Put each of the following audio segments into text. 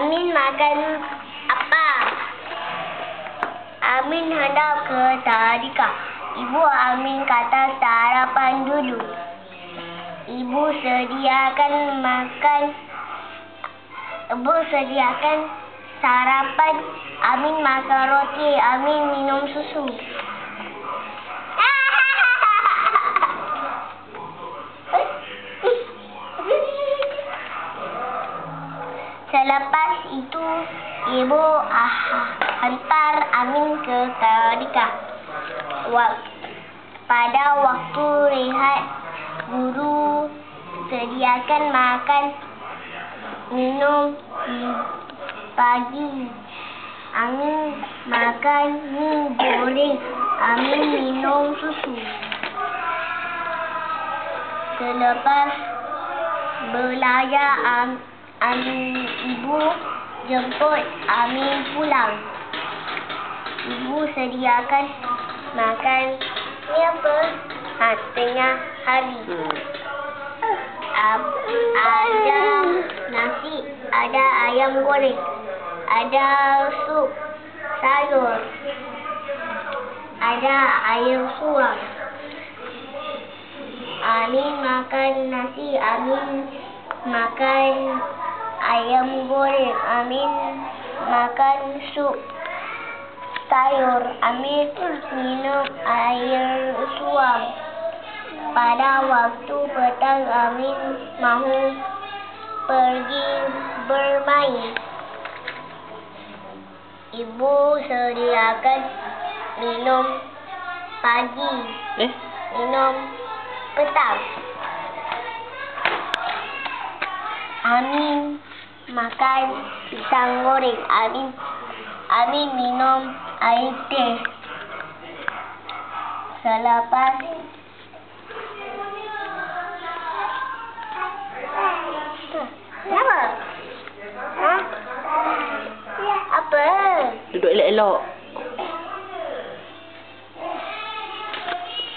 Amin makan apa? Amin hendak ke tadika. Ibu Amin kata sarapan dulu. Ibu sediakan sarapan. Amin makan roti. Amin minum susu. Selepas itu, ibu hantar Amin ke tadika. Pada waktu rehat, guru sediakan makan minum pagi. Amin makan mie goreng. Amin minum susu. Selepas belajar, ibu jemput Amin pulang. Ibu sediakan makan tengah hari. Ada nasi, ada ayam goreng, ada sup sayur, ada air suam. Amin makan nasi, Amin makan ayam goreng, Amin makan sup sayur, Amin minum air suam. Pada waktu petang, Amin mahu pergi bermain. Ibu sediakan minum pagi, minum petang. Amin makan pisang goreng. Amin minum air teh. Selepas apa? Apa? Duduk elok-elok.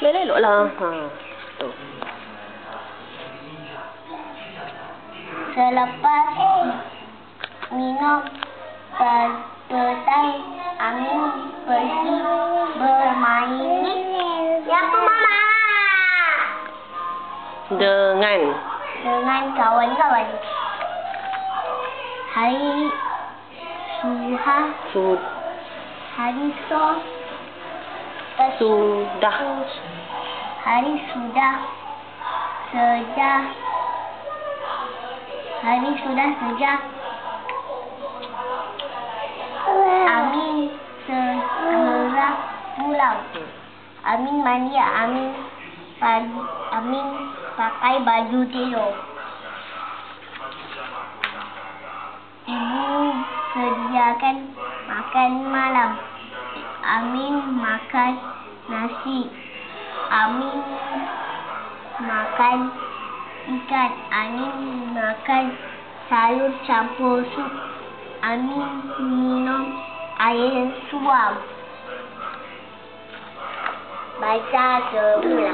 Elok-elok lah. Tu. Selepas minum petang, Amin pergi bermain. Siapa mama? Dengan kawan-kawan. Hari sudah sejak Amin segera pulang. Amin mandi. Amin pakai baju tidur. Ibu sediakan makan malam. Amin makan nasi. Amin makan ikan. Amin makan sayur campur sup. Amin minum air suam. Baca semula.